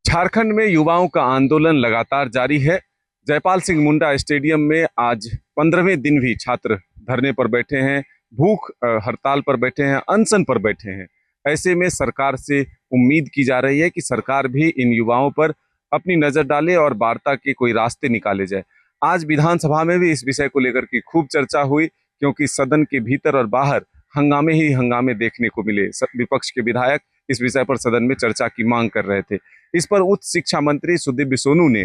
झारखंड में युवाओं का आंदोलन लगातार जारी है। जयपाल सिंह मुंडा स्टेडियम में आज 15वें दिन भी छात्र धरने पर बैठे हैं, भूख हड़ताल पर बैठे हैं, अनशन पर बैठे हैं। ऐसे में सरकार से उम्मीद की जा रही है कि सरकार भी इन युवाओं पर अपनी नजर डाले और वार्ता के कोई रास्ते निकाले जाए। आज विधानसभा में भी इस विषय को लेकर के खूब चर्चा हुई, क्योंकि सदन के भीतर और बाहर हंगामे ही हंगामे देखने को मिले। विपक्ष के विधायक इस विषय पर सदन में चर्चा की मांग कर रहे थे। इस पर उच्च शिक्षा मंत्री सुदीव्य सोनू ने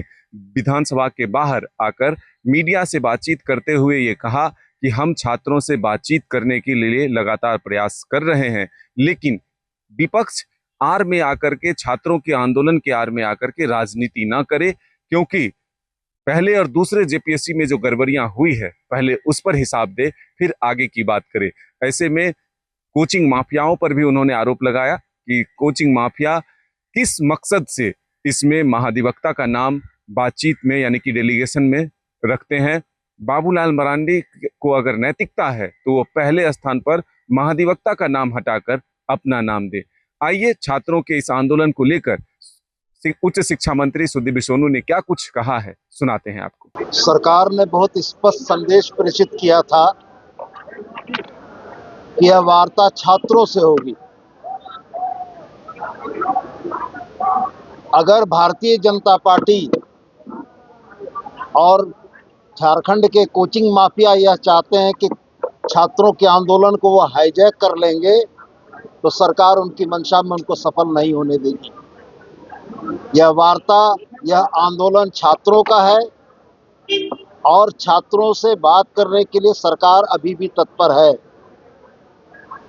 विधानसभा के बाहर आकर मीडिया से बातचीत करते हुए ये कहा कि हम छात्रों से बातचीत करने के लिए लगातार प्रयास कर रहे हैं, लेकिन विपक्ष आड़ में आकर के, छात्रों के आंदोलन के आड़ में आकर के राजनीति ना करे, क्योंकि पहले और दूसरे जेपीएससी में जो गड़बड़ियां हुई है पहले उस पर हिसाब दे, फिर आगे की बात करे। ऐसे में कोचिंग माफियाओं पर भी उन्होंने आरोप लगाया कि कोचिंग माफिया किस मकसद से इसमें महाधिवक्ता का नाम बातचीत में यानी कि डेलीगेशन में रखते हैं। बाबूलाल मरांडी को अगर नैतिकता है तो वो पहले स्थान पर महाधिवक्ता का नाम हटाकर अपना नाम दे। आइए छात्रों के इस आंदोलन को लेकर उच्च शिक्षा मंत्री सुदीव्य सोनू ने क्या कुछ कहा है, सुनाते हैं आपको। सरकार ने बहुत स्पष्ट संदेश प्रेषित किया था कि यह वार्ता छात्रों से होगी। अगर भारतीय जनता पार्टी और झारखंड के कोचिंग माफिया यह चाहते हैं कि छात्रों के आंदोलन को वो हाईजैक कर लेंगे, तो सरकार उनकी मंशा में उनको सफल नहीं होने देगी। यह वार्ता, यह आंदोलन छात्रों का है और छात्रों से बात करने के लिए सरकार अभी भी तत्पर है।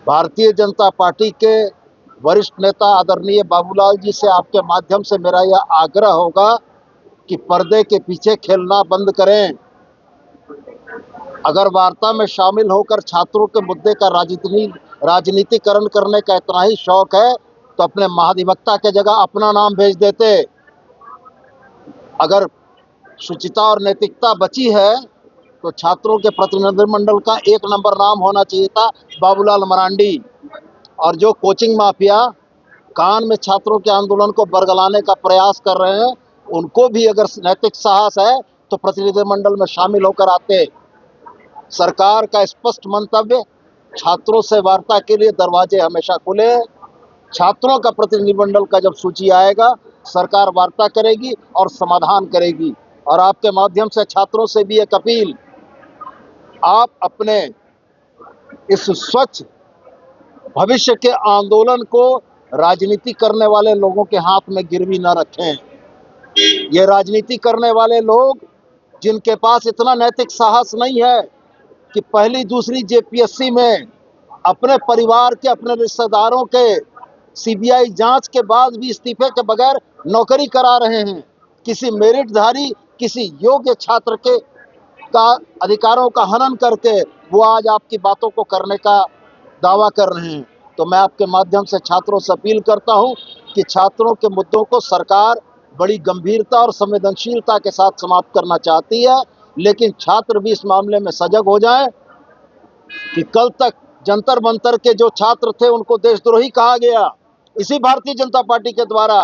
भारतीय जनता पार्टी के वरिष्ठ नेता आदरणीय बाबूलाल जी से आपके माध्यम से मेरा यह आग्रह होगा कि पर्दे के पीछे खेलना बंद करें। अगर वार्ता में शामिल होकर छात्रों के मुद्दे का राजनीतिकरण करने का इतना ही शौक है तो अपने महाधिवक्ता के जगह अपना नाम भेज देते। अगर शुचिता और नैतिकता बची है तो छात्रों के प्रतिनिधिमंडल का एक नंबर नाम होना चाहिए था बाबूलाल मरांडी। और जो कोचिंग माफिया कान में छात्रों के आंदोलन को बरगलाने का प्रयास कर रहे हैं, उनको भी अगर नैतिक साहस है तो प्रतिनिधिमंडल में शामिल होकर आते। सरकार का स्पष्ट मंतव्य, छात्रों से वार्ता के लिए दरवाजे हमेशा खुले हैं। छात्रों का प्रतिनिधिमंडल का जब सूची आएगा, सरकार वार्ता करेगी और समाधान करेगी। और आपके माध्यम से छात्रों से भी एक अपील, आप अपने इस स्वच्छ भविष्य के आंदोलन को राजनीति करने वाले लोगों के हाथ में गिरवी न रखें। ये राजनीति करने वाले लोग जिनके पास इतना नैतिक साहस नहीं है कि पहली दूसरी जेपीएससी में अपने परिवार के, अपने रिश्तेदारों के सीबीआई जांच के बाद भी इस्तीफे के बगैर नौकरी करा रहे हैं, किसी मेरिटधारी, किसी योग्य छात्र के अधिकारों का हनन करके वो आज आपकी बातों को करने का दावा कर रहे हैं। तो मैं आपके माध्यम से छात्रों से अपील करता हूं कि छात्रों के मुद्दों को सरकार बड़ी गंभीरता और संवेदनशीलता के साथ समाप्त करना चाहती है, लेकिन छात्र भी इस मामले में सजग हो जाएं कि कल तक जंतर मंतर के जो छात्र थे उनको देशद्रोही कहा गया इसी भारतीय जनता पार्टी के द्वारा,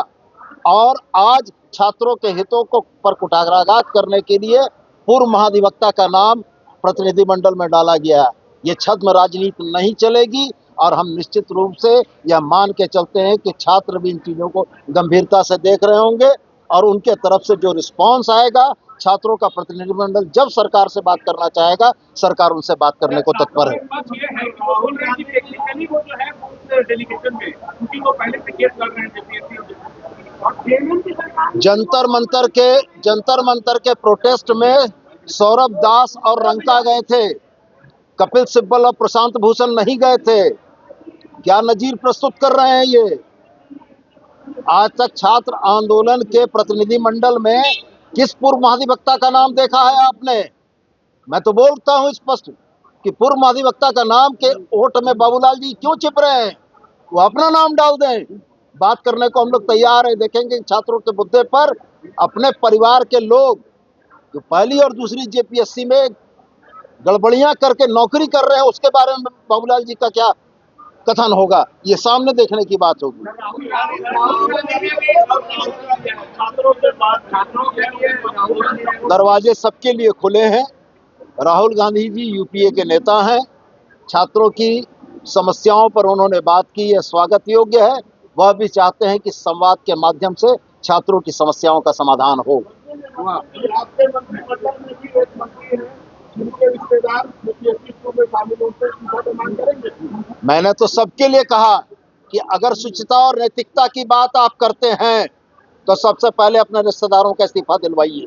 और आज छात्रों के हितों को पर कुठाराघात करने के लिए पूर्व महाधिवक्ता का नाम प्रतिनिधिमंडल में डाला गया है। ये छद्म राजनीति नहीं चलेगी और हम निश्चित रूप से यह मान के चलते हैं कि छात्र भी इन चीज़ों को गंभीरता से देख रहे होंगे और उनके तरफ से जो रिस्पॉन्स आएगा, छात्रों का प्रतिनिधिमंडल जब सरकार से बात करना चाहेगा, सरकार उनसे बात करने को तत्पर है। जंतर मंतर के प्रोटेस्ट में सौरभ दास और रंका गए थे, कपिल सिब्बल और प्रशांत भूषण नहीं गए थे। क्या नजीर प्रस्तुत कर रहे हैं ये? आज तक छात्र आंदोलन के प्रतिनिधिमंडल में किस पूर्व महाधिवक्ता का नाम देखा है आपने? मैं तो बोलता हूं स्पष्ट कि पूर्व महाधिवक्ता का नाम के ओट में बाबूलाल जी क्यों छिप रहे हैं? वो अपना नाम डाल दें। बात करने को हम लोग तैयार हैं। देखेंगे छात्रों के मुद्दे पर अपने परिवार के लोग जो पहली और दूसरी जेपीएससी में गड़बड़ियां करके नौकरी कर रहे हैं, उसके बारे में बाबूलाल जी का क्या कथन होगा, ये सामने देखने की बात होगी। दरवाजे सबके लिए खुले हैं। राहुल गांधी जी यूपीए के नेता हैं। छात्रों की समस्याओं पर उन्होंने बात की, यह स्वागत योग्य है। वह भी चाहते हैं कि संवाद के माध्यम से छात्रों की समस्याओं का समाधान हो। आपके मंत्रिमंडल में भी एक मंत्री हैं जिनके रिश्तेदार यूपीएससी स्कूल में शामिल होते हैं, उनका तो मांग करेंगे। मैंने तो सबके लिए कहा कि अगर शुचिता और नैतिकता की बात आप करते हैं तो सबसे पहले अपने रिश्तेदारों का इस्तीफा दिलवाइए।